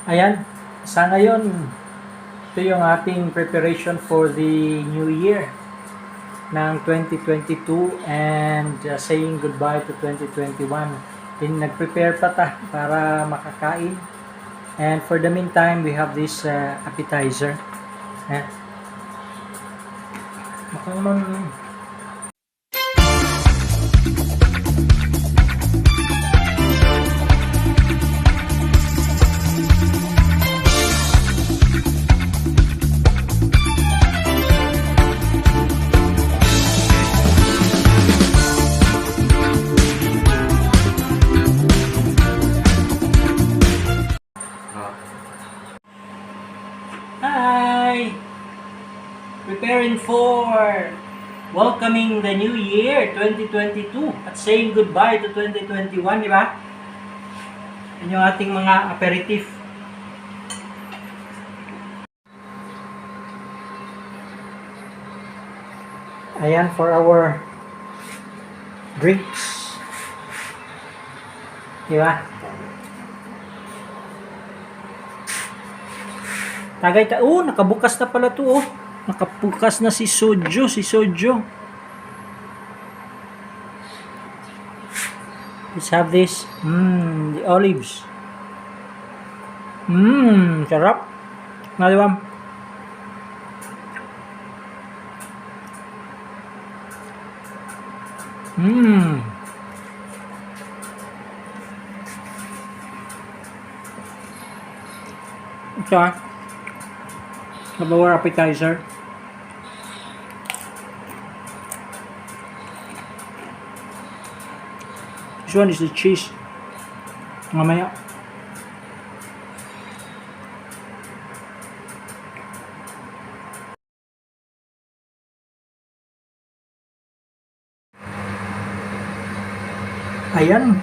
Ayan, sa ngayon, ito yung ating preparation for the new year ng 2022 and saying goodbye to 2021. Nag-prepare pa ta para makakain. And for the meantime, we have this appetizer. Mukhang Hi! Preparing for welcoming the new year, 2022, at saying goodbye to 2021, di ba? Yan yung ating mga aperitif. Ayan for our drinks. Di ba? Nakabukas na pala to, oh. Nakabukas na si Sojo, Let's have this. The olives. Sarap. Nga, di ba? Ito, our appetizer. This one is the cheese. Mamaya. Ayan.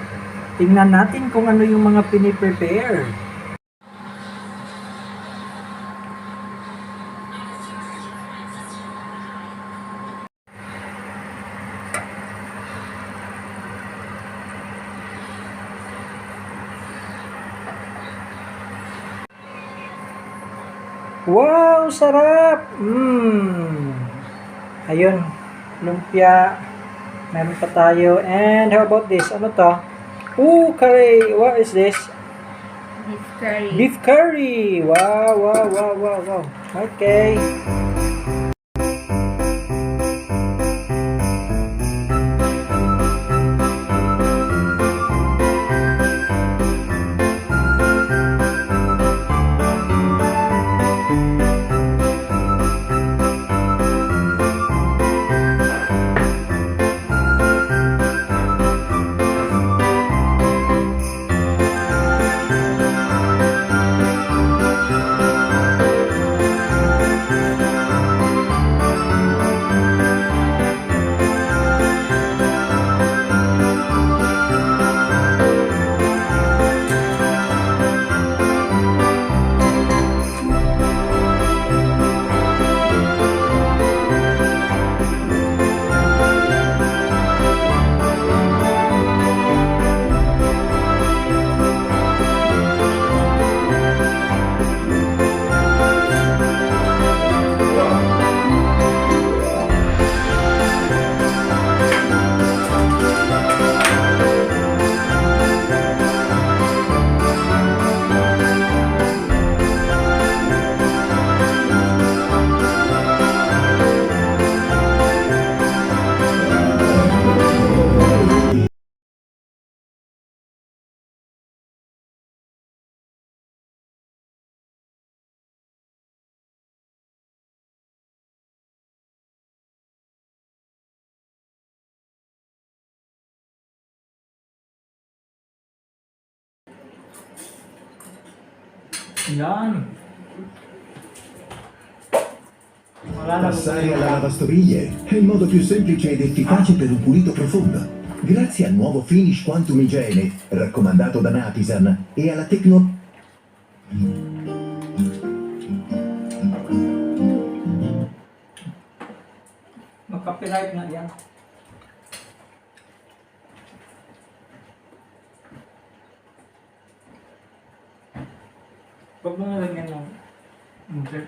Tingnan natin kung ano yung mga piniprepare. Wow, sarap! Ayun, lumpia. Meron pa tayo. And how about this? Ano to? Curry! What is this? Beef curry. Beef curry! Wow. Okay. Yan. Passare alla lavastoviglie è il modo più semplice ed efficace per un pulito profondo. Grazie al nuovo Finish Quantum Igiene, raccomandato da Napisan, e alla tecnologia. Mag-copyright nga yan. Huwag mo nga ganyan yung insert.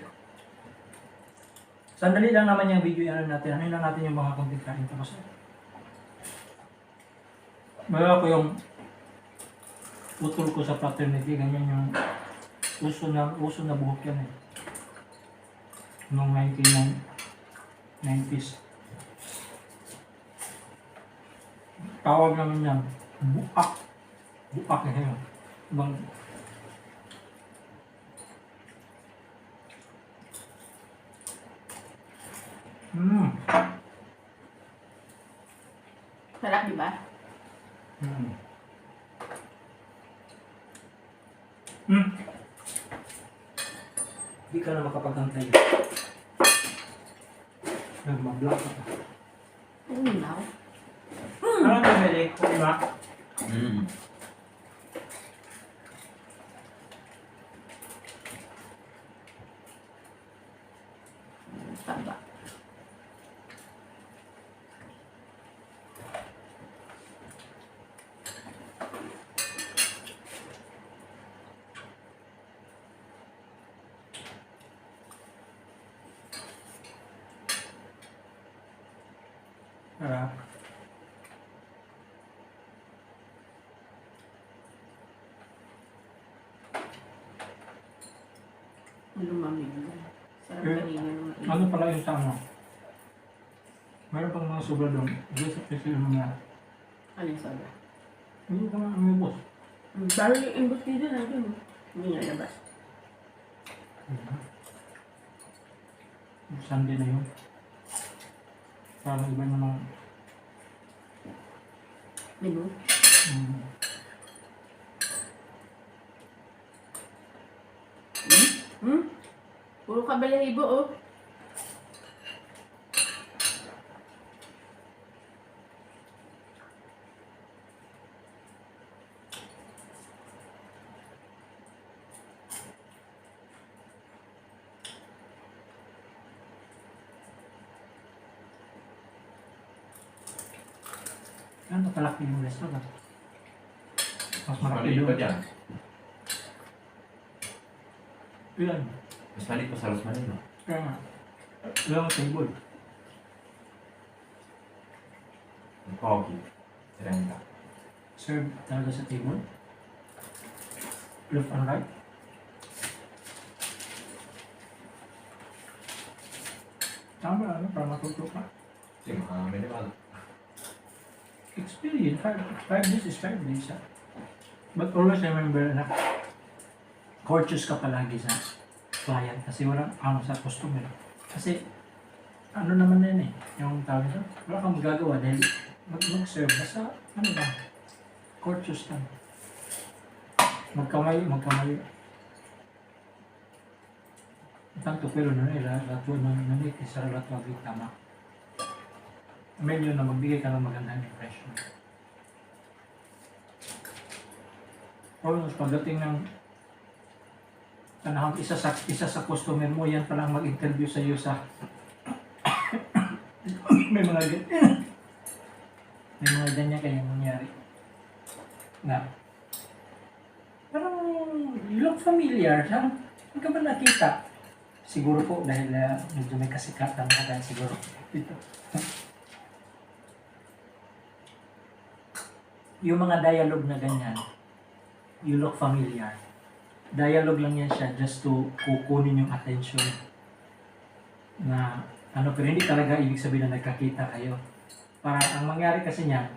Sandali lang naman yung video yan natin. Ano lang natin yung mga content kain. Tapos, meron ko yung utol ko sa fraternity. Ganyan yung uso na buhok yan eh. Noong 1990s. Tawag namin yan, buak. Buak na yun. Ibang Sarap, di ba? Hindi ka na makapagantay. Nagmablock ako. Uminaw. Ano ba, Beli? Kung ba? Taba. Sarap. Lumamig na. Sarap Eh, kanina nung Ano pala yung sa ano? Meron pang mga sobra doon. Hindi sa kasi yung mga Ano yung soda? hindi ka mga umibos. Parang yung embutido na dun. Hindi nga labas. Sunday na yun. Parang iba naman. Menu? Um, Puro kabalahibo, oh. ano kalaki yung restaurant? Mas Mas malaki maliit pa doon. dyan. Ilan? Mas maliit pa sa Los Manino. Kaya nga. Ilang table. Ang pogi. 30. Serve talaga sa table. Left and right. Tama, ano, para matuto ka. Kasi minimal. Experience, 5 days is 5 days. Ha? But always remember na courteous ka palagi sa client kasi walang ano sa customer. Kasi ano naman yan eh, yung tawag nito, wala kang magagawa dahil mag-serve. Basta ano ba, courteous lang. Magkamay. Tanto pero nila, lato nanit, isa lato agad tama. Menu na magbigay ka ng magandang impression. Almost pagdating ng panahon, isa sa customer mo, yan palang mag-interview sa iyo sa may mga ganyan kaya nangyari. Na parang you look familiar, ha? Hindi ka ba nakita? Siguro po dahil medyo may kasikatan ka kaya siguro dito. Yung mga dialogue na ganyan, you look familiar. Dialogue lang yan siya just to kukunin yung attention na ano, pero hindi talaga ibig sabihin na nagkakita kayo. Para ang mangyari kasi niya,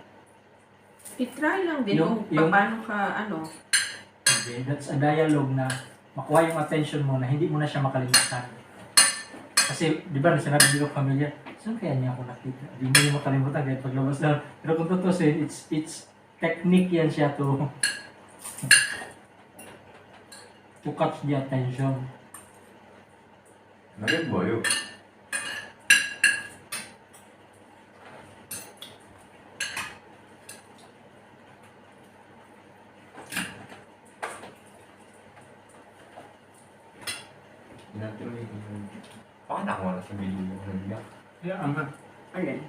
I-try lang din Yung- kung paano ka, ano. okay, that's a dialogue na makuha yung attention mo na hindi mo na siya makalimutan. Kasi, di ba, sinabi nila familiar, saan kaya niya ako nakita? Hindi mo niya makalimutan kahit paglabas na. Pero kung tutusin, it's technique yan siya to catch the attention. Naging boyo. Bakit ako wala sa video yung nagbiyak? Yeah, ama. Alin?